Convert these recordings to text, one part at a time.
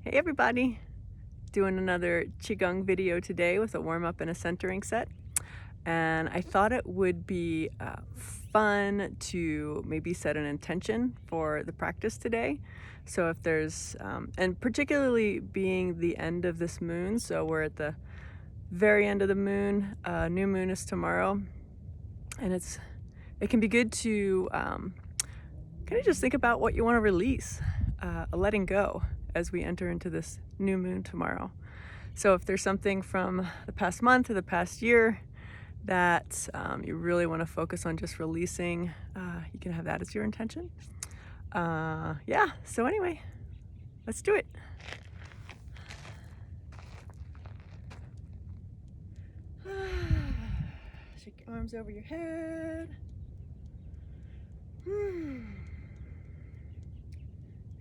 Hey everybody! Doing another Qigong video today with a warm-up and a centering set. And I thought it would be fun to maybe set an intention for the practice today. So if there's, and particularly being the end of this moon, so we're at the very end of the moon, new moon is tomorrow, and it can be good to kind of just think about what you want to release, letting go as we enter into this new moon tomorrow. So if there's something from the past month or the past year that you really want to focus on just releasing, you can have that as your intention. Yeah, so anyway, let's do it. Shake your arms over your head.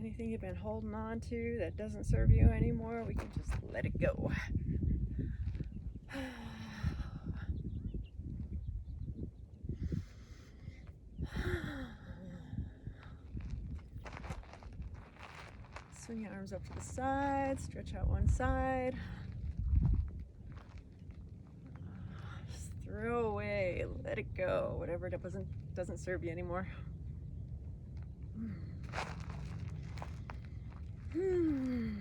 Anything you've been holding on to that doesn't serve you anymore, we can just let it go. Swing your arms up to the side, stretch out one side. Just throw away, let it go, whatever doesn't serve you anymore. And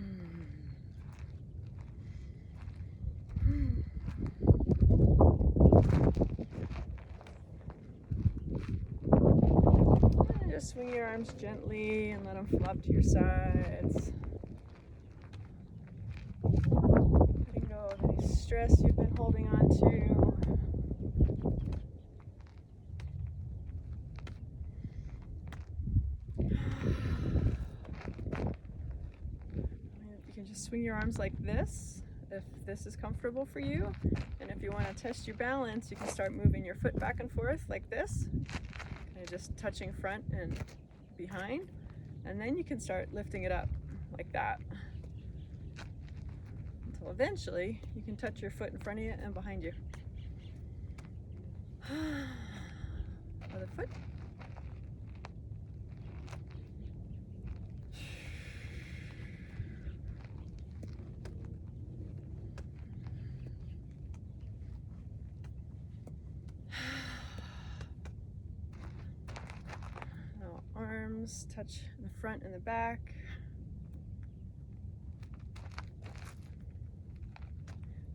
just swing your arms gently and let them flop to your sides. Letting go of any stress you've been holding on to. You can just swing your arms like this if this is comfortable for you. And if you want to test your balance, you can start moving your foot back and forth like this, and just touching front and behind. And then you can start lifting it up like that, until eventually you can touch your foot in front of you and behind you. Other foot. Now arms touch in the front and the back.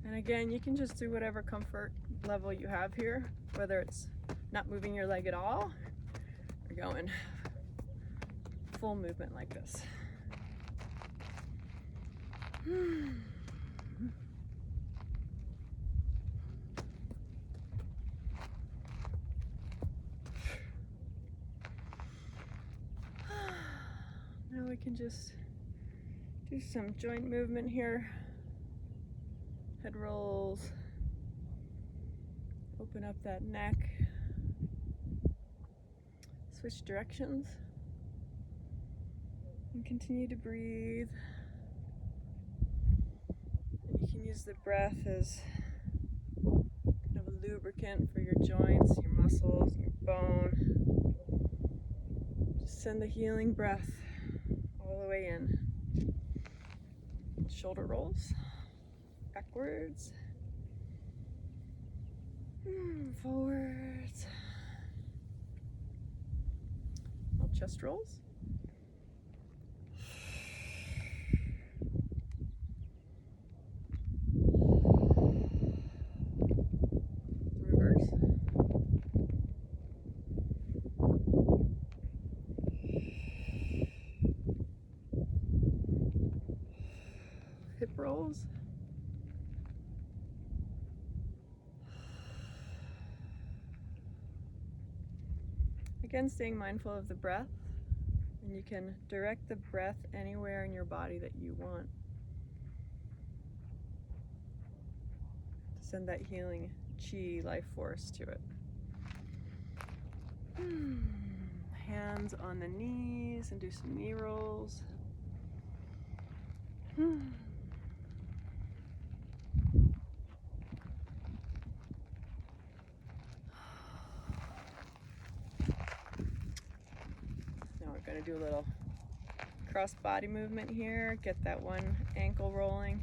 And again, you can just do whatever comfort level you have here, whether it's not moving your leg at all or going full movement like this. Now we can just do some joint movement here. Head rolls. Open up that neck. Switch directions. And continue to breathe. And you can use the breath as kind of a lubricant for your joints, your muscles, your bone. Just send the healing breath all the way in. Shoulder rolls. Backwards. Forwards. Little chest rolls. Reverse. Hip rolls. Again, staying mindful of the breath, and you can direct the breath anywhere in your body that you want. Send that healing chi life force to it. Hands on the knees and do some knee rolls. Now we're going to do a little cross body movement here. Get that one ankle rolling.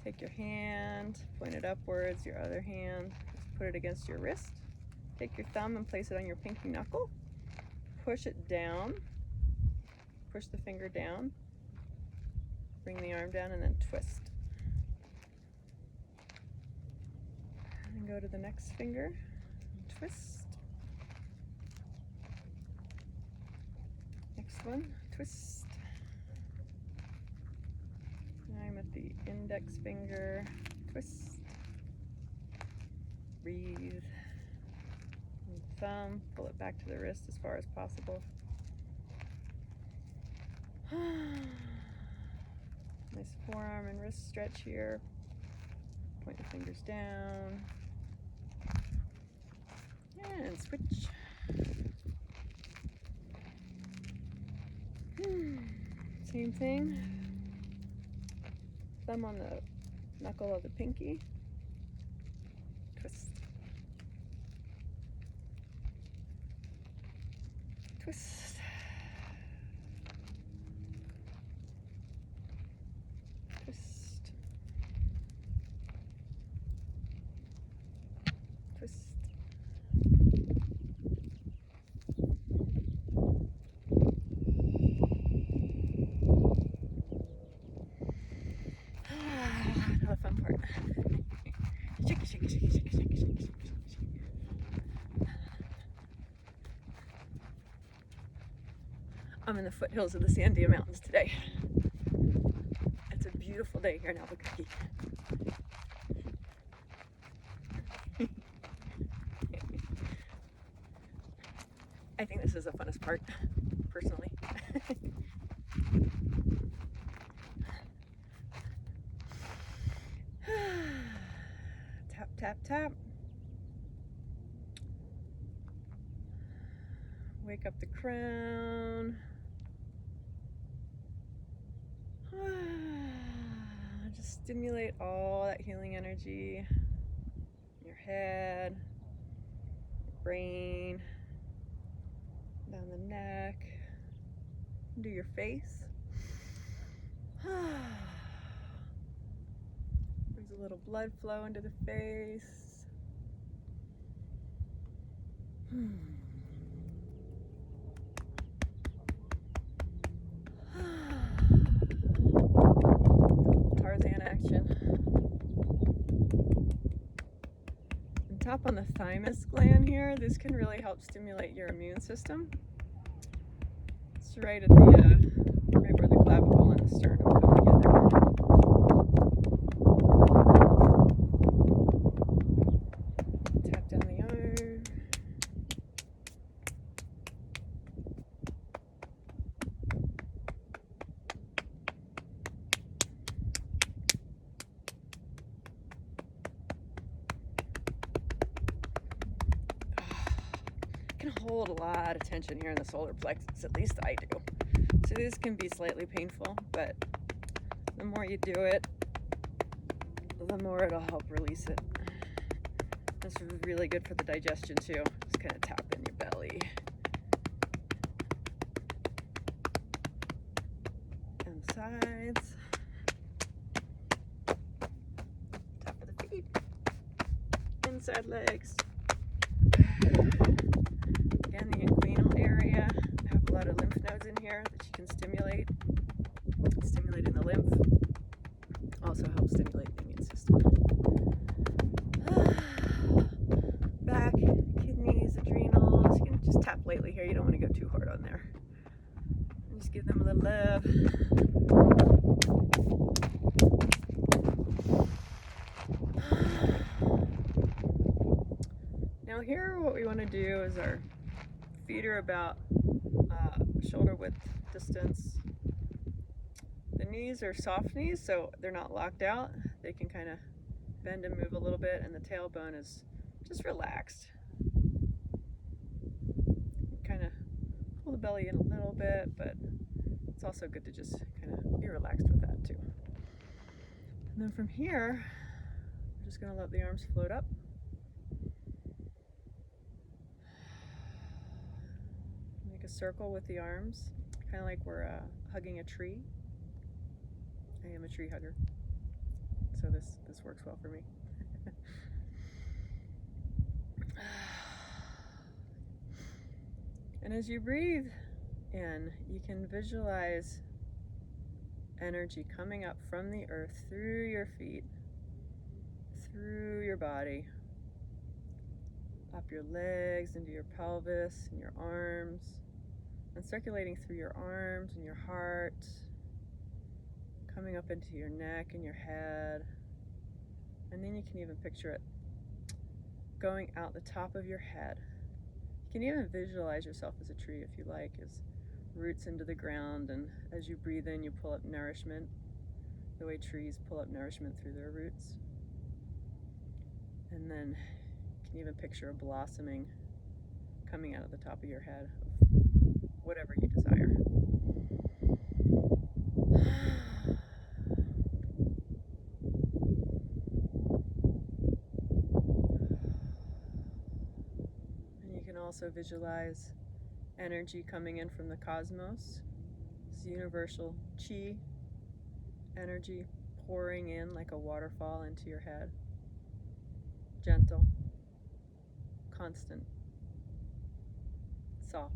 Take your hand, point it upwards, your other hand, just put it against your wrist. Take your thumb and place it on your pinky knuckle. Push it down. Push the finger down. Bring the arm down and then twist. And go to the next finger and twist. Next one, twist. I'm at the index finger, twist. Breathe. And thumb, pull it back to the wrist as far as possible. Nice forearm and wrist stretch here. Point the fingers down. And switch. Same thing. Thumb on the knuckle of the pinky. Twist. Twist. Twist. Twist. Now the fun part. Shake, shake, shake, shake, shake, shake, shake, shake. I'm in the foothills of the Sandia Mountains today. It's a beautiful day here in Albuquerque. I think this is the funnest part, personally. Tap, tap, tap. Wake up the crown. Just stimulate all that healing energy in your head, your brain, down the neck, into your face. Brings a little blood flow into the face. Tarzan action. And tap on the thymus gland here. This can really help stimulate your immune system. It's right at the right where the clavicle and the sternum come together. Tap down the arm. Can hold a lot of tension here in the solar plexus, at least I do. So this can be slightly painful, but the more you do it, the more it'll help release it. This is really good for the digestion too. Just kind of tap in your belly. And the sides. Tap for the feet. Inside legs. Again, the inguinal area. I have a lot of lymph nodes in here that you can stimulate. Stimulating the lymph also helps stimulate the immune system. Back, kidneys, adrenals. You can just tap lightly here. You don't want to go too hard on there. And just give them a little love. Now here what we want to do is our feet are about shoulder width distance. The knees are soft knees, so they're not locked out. They can kind of bend and move a little bit, and the tailbone is just relaxed. Kind of pull the belly in a little bit, but it's also good to just kind of be relaxed with that too. And then from here, we're just going to let the arms float up. Make a circle with the arms. kind of like we're hugging a tree. I am a tree hugger, so this works well for me. And as you breathe in, you can visualize energy coming up from the earth through your feet, through your body, up your legs, into your pelvis and your arms, and circulating through your arms and your heart, coming up into your neck and your head. And then you can even picture it going out the top of your head. You can even visualize yourself as a tree if you like, as roots into the ground, and as you breathe in, you pull up nourishment, the way trees pull up nourishment through their roots. And then you can even picture a blossoming coming out of the top of your head, whatever you desire. And you can also visualize energy coming in from the cosmos. This universal chi energy pouring in like a waterfall into your head. Gentle, constant, soft,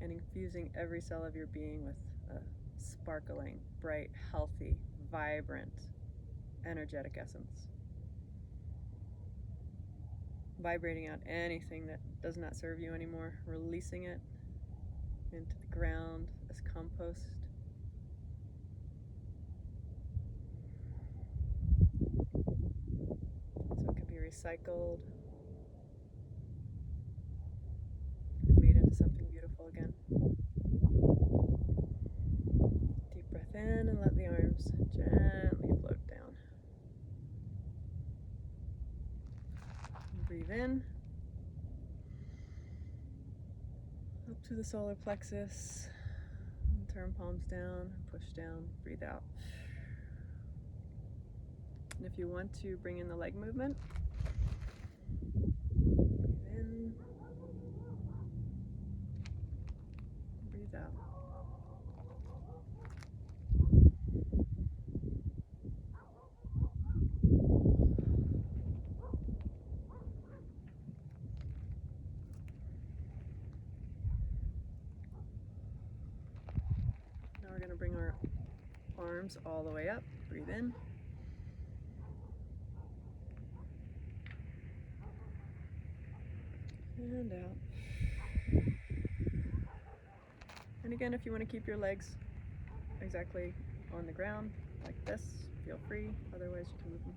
and infusing every cell of your being with a sparkling, bright, healthy, vibrant, energetic essence. Vibrating out anything that does not serve you anymore, releasing it into the ground as compost. So it can be recycled and made into something beautiful again. Deep breath in and let the arms gently float down. And breathe in up to the solar plexus. And turn palms down, push down, breathe out. And if you want to bring in the leg movement, breathe in, breathe out. Now we're going to bring our arms all the way up. Breathe in. And out. And again, if you want to keep your legs exactly on the ground, like this, feel free. Otherwise, you can move them.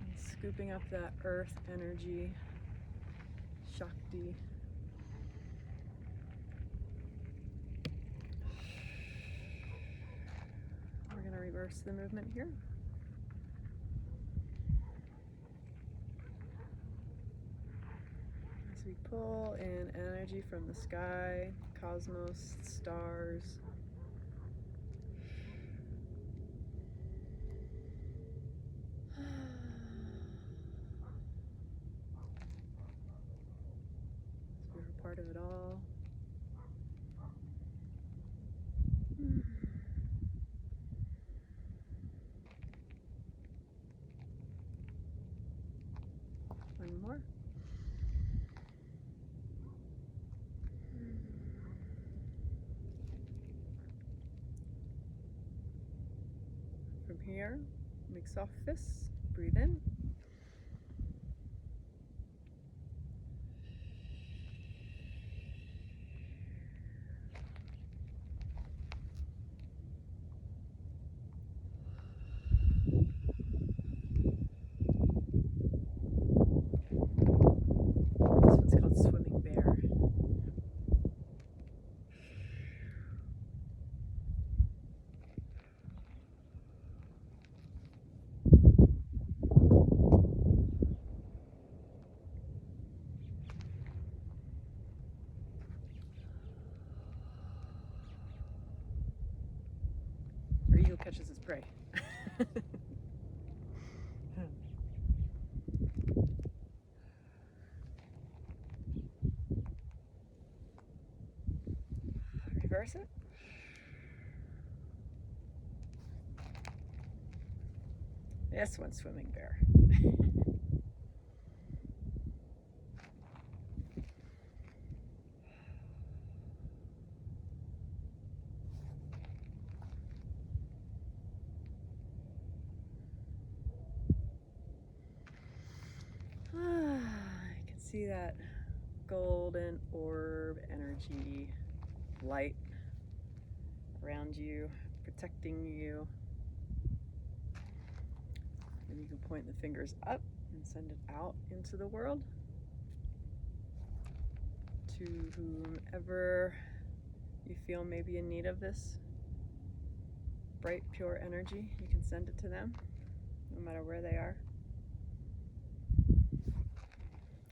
And scooping up that earth energy, Shakti. We're going to reverse the movement here. As we pull in energy from the sky, cosmos, stars. As we're a part of it all. One more. From here, make soft fists. Breathe in. This one's called Swimming Bear. Or eagle catches its prey. reverse it. This one's swimming bear. I can see that golden orb energy, light around you, protecting you. And you can point the fingers up and send it out into the world to whomever you feel may be in need of this bright, pure energy. You can send it to them, no matter where they are,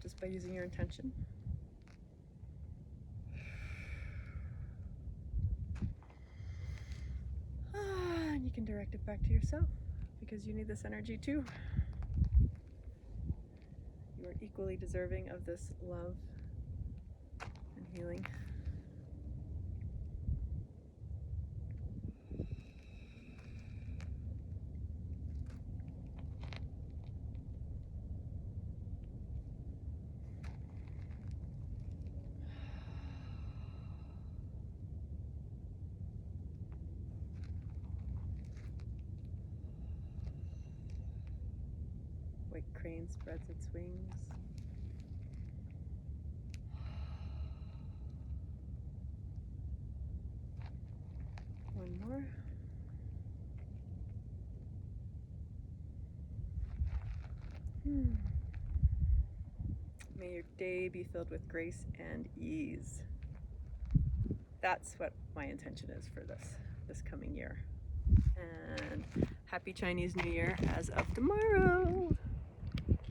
just by using your intention. And you can direct it back to yourself, because you need this energy too. You are equally deserving of this love and healing. White crane spreads its wings. One more. May your day be filled with grace and ease. That's what my intention is for this coming year. And happy Chinese New Year as of tomorrow.